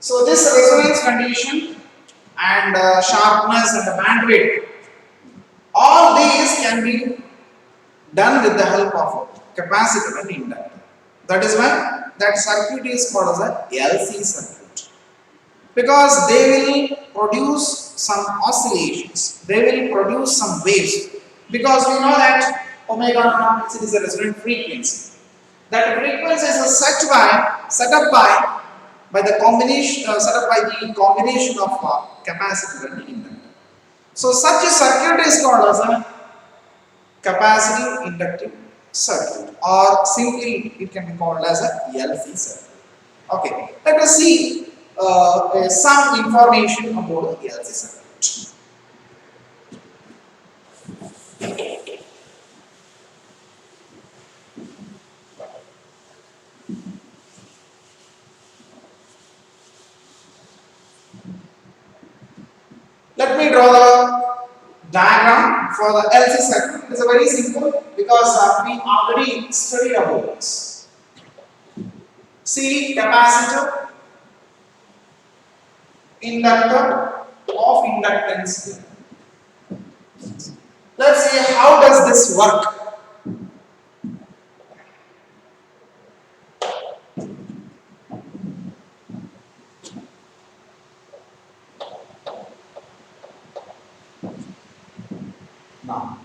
So this resonance condition and sharpness and the bandwidth, all these can be done with the help of a capacitor and inductor. That is why that circuit is called as a LC circuit, because they will produce some oscillations, they will produce some waves, because we know that omega naught is a resonant frequency. That frequency is set up by the combination of capacitor and inductor. So such a circuit is called as a capacitive inductive circuit, or simply it can be called as a LC circuit. Okay, let us see some information about the LC circuit. Let me draw the diagram for the LC circuit. It is a very simple, because we already studied about this. See, capacitor, inductor, of inductance. Let's see how does this work. Now,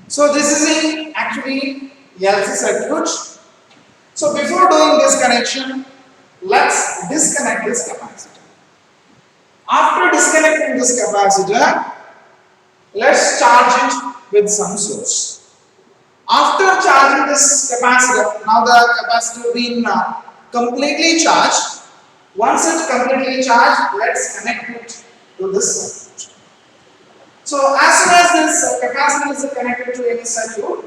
so this is actually LC circuit. So before doing this connection, let's disconnect this capacitor. After disconnecting this capacitor, let's charge it with some source. After charging this capacitor, now the capacitor being completely charged. Once it's completely charged, let's connect it to this circuit. So as soon as this capacitor is connected to any circuit,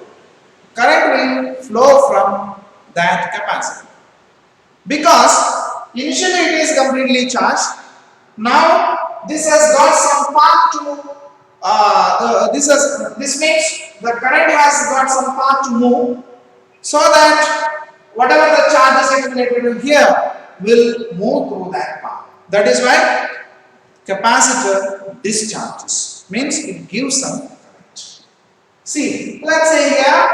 current will flow from that capacitor. Because initially it is completely charged. Now this has got some path to this makes the current has got some path to move, so that whatever the charge is accumulated here will move through that path. That is why capacitor discharges, means it gives some current. See, let's say here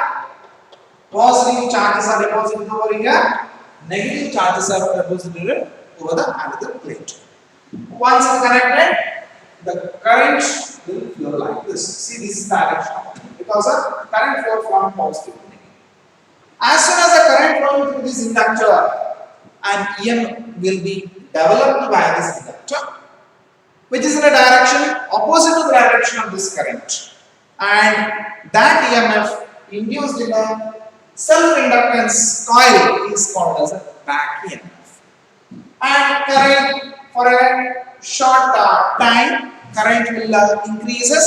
positive charges are deposited over here, negative charges are deposited over the another plate. Once it's connected, the current will flow like this. See, this is the direction, because the current flow from positive to negative. As soon as the current flow through this inductor, an EMF will be developed by this inductor, which is in a direction opposite to the direction of this current, and that EMF induced in a self-inductance coil is called as a back EMF. And current, for a short time, current will increases.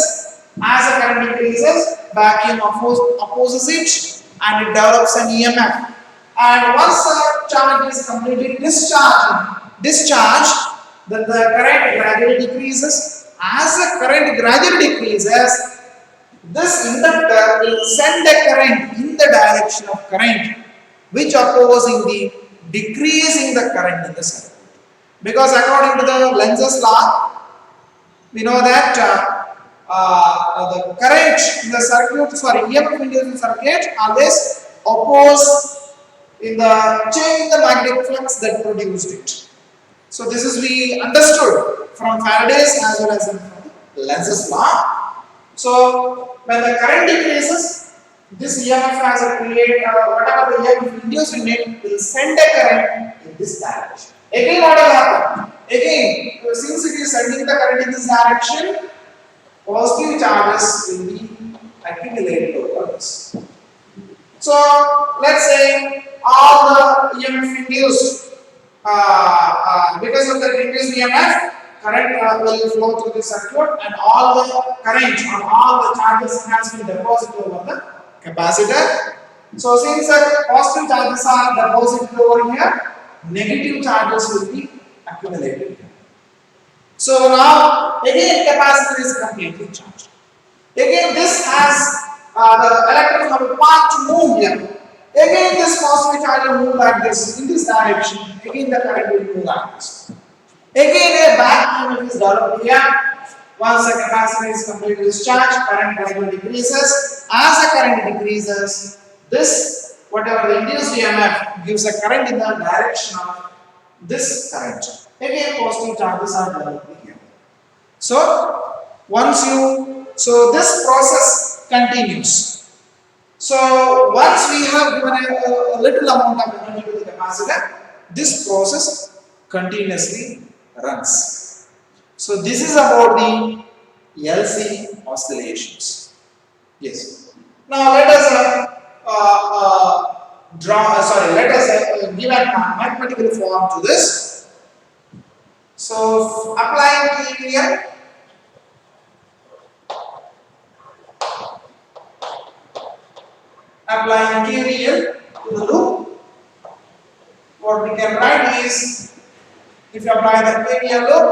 As the current increases, back EMF opposes it, and it develops an EMF. And once the charge is completely discharged, then the current gradually decreases. As the current gradually decreases, this inductor will send a current in the direction of current, which opposing the decreasing the current in the circuit. Because according to the Lenz's law, we know that the current in the circuit, EMF induced in circuit always oppose in the change in the magnetic flux that produced it. So this is we understood from Faraday's as well as from Lenz's law. So when the current decreases, this EMF has a create whatever the EMF induced in it will send a current in this direction. Again, what will happen? Again, since it is sending the current in this direction, positive charges will be accumulated over this. So let's say all the EMF induced, because of the induced EMF, current will flow through the circuit, and all the current on all the charges has been deposited over the capacitor. So since the positive charges are deposited over here, negative charges will be accumulated here. So now again capacitor is completely charged. Again this has the electrons have a path to move here. Again this positive charge will move like this in this direction. Again the current will move like this. Again, a back EMF is developed here. Once the capacitor is completely discharged, current gradually decreases. As the current decreases, this whatever the induced EMF gives a current in the direction of this current. Again, positive charges are developed here. So this process continues. So once we have given a little amount of energy to the capacitor, this process continuously runs. So this is about the LC oscillations. Yes. Now let us give a mathematical form to this. So applying KVL. Applying KVL to the loop, what we can write is, if you apply the KVL loop,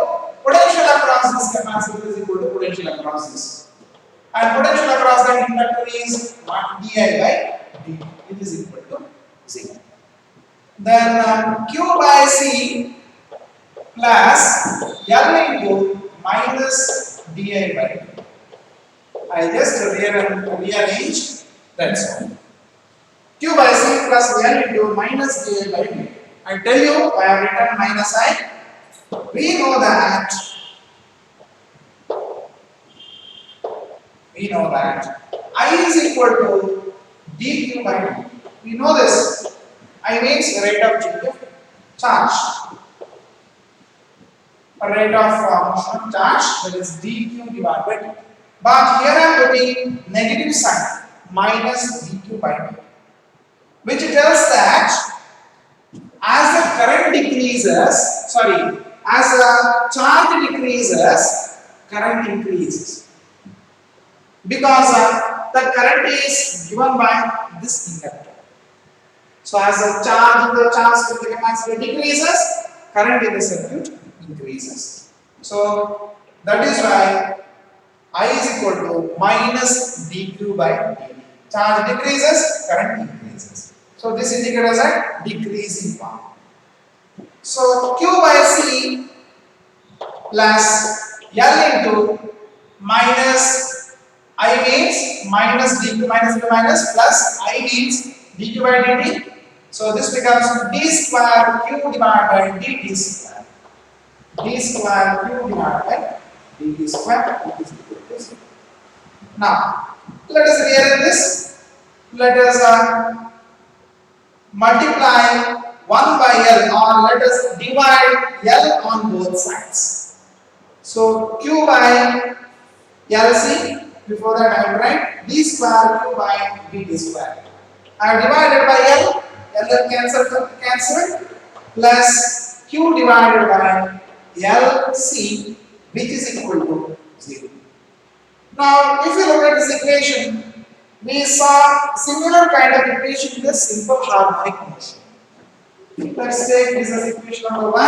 potential across this capacitor is equal to potential across this, and potential across that inductor is di by dt. It is equal to 0. Then Q by C plus L into minus di by dt. I just rearrange. That's all. Q by C plus L into minus di by dt. I tell you, I have written minus I. We know that I is equal to dq by dt. We know this. I means rate of change of charge. Rate of motion of charge, that is dq divided by dt. But here I am putting negative sign, minus dq by dt, which tells that as the current decreases, as the charge decreases, current increases. Because the current is given by this inductor. So as the charge in the capacitor decreases, current in the circuit increases. So that is why I is equal to minus dq by dt. Charge decreases, current increases. So this indicates a decreasing one. So Q by C plus L into minus I means minus dq minus into minus plus I means dq by dt. So this becomes d square q divided by dt square. D square q divided by dt square, which is equal to 0. Now let us rearrange this. Let us multiply 1 by L, or let us divide L on both sides. So Q by LC, before that I will write d square q by dt square. I have divided by L, L cancelled, plus Q divided by LC, which is equal to 0. Now if you look at this equation, we saw similar kind of equation in the simple harmonic motion. Let's take this as equation number 1.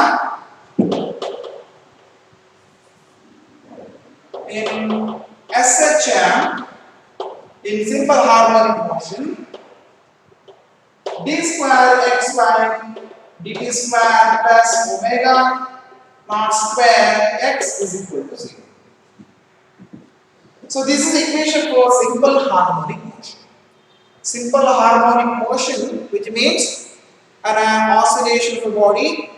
In SHM, in simple harmonic motion, d square xy dt square plus omega naught square x is equal to 0. So this is equation for simple harmonic motion. Simple harmonic motion, which means an oscillation of a body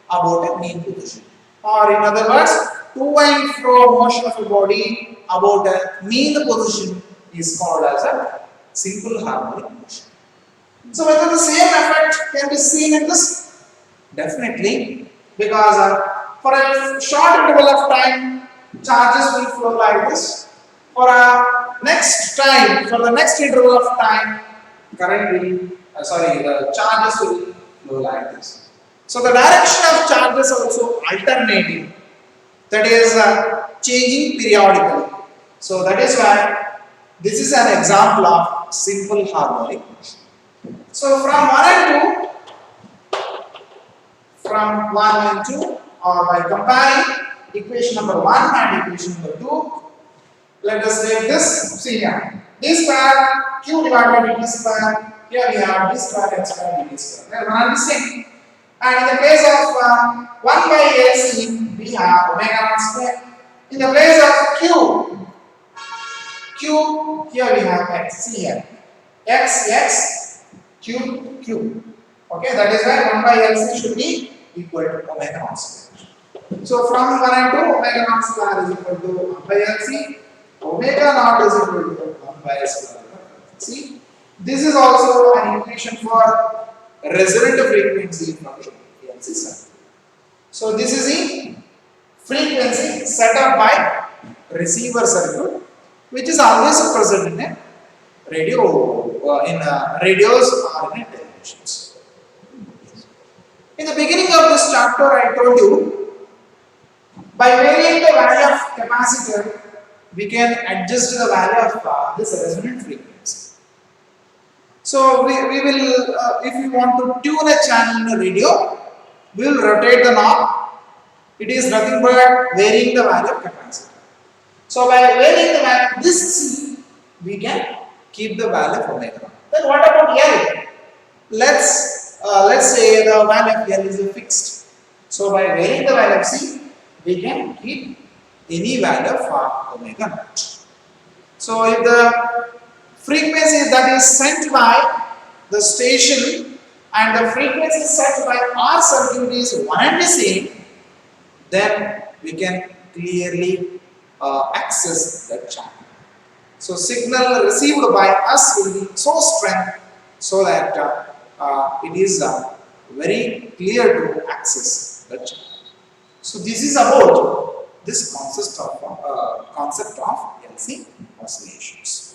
about a mean position, or in other words, to and fro motion of a body about a mean position is called as a simple harmonic motion. So whether the same effect can be seen in this? Definitely, because for a short interval of time, charges will flow like this. For the next interval of time, the charges will flow like this. So the direction of charges also alternating, that is changing periodically. So that is why this is an example of simple harmonic motion. So from 1 and 2, or by comparing equation number 1 and equation number 2, let us take this. See here, d square q divided by dt square. Here we have d square x square dt square. They are not the same. And in the place of 1 by LC, we have omega naught square. In the place of Q, here we have X. See here. X, Q. Okay, that is why 1 by LC should be equal to omega naught square. So from 1 and 2, omega naught square is equal to 1 by LC. Omega naught is equal to 1 by square. See, this is also an equation for resonant frequency from the LC circuit. So this is the frequency set up by receiver circuit, which is always present in a radio, in radios or in televisions. In the beginning of this chapter, I told you, by varying the value of capacitor, we can adjust the value of this resonant frequency. So we will, if we want to tune a channel in a radio, we will rotate the knob. It is nothing but varying the value of capacitor. So by varying the value of this C, we can keep the value of omega naught. Then what about L? Let's say the value of L is fixed. So by varying the value of C, we can keep any value of omega naught. So if the frequency that is sent by the station and the frequency set by our circuit is one and the same, then we can clearly access that channel. So signal received by us will be so strong so that it is very clear to access the channel. So this is about this concept of LC oscillations.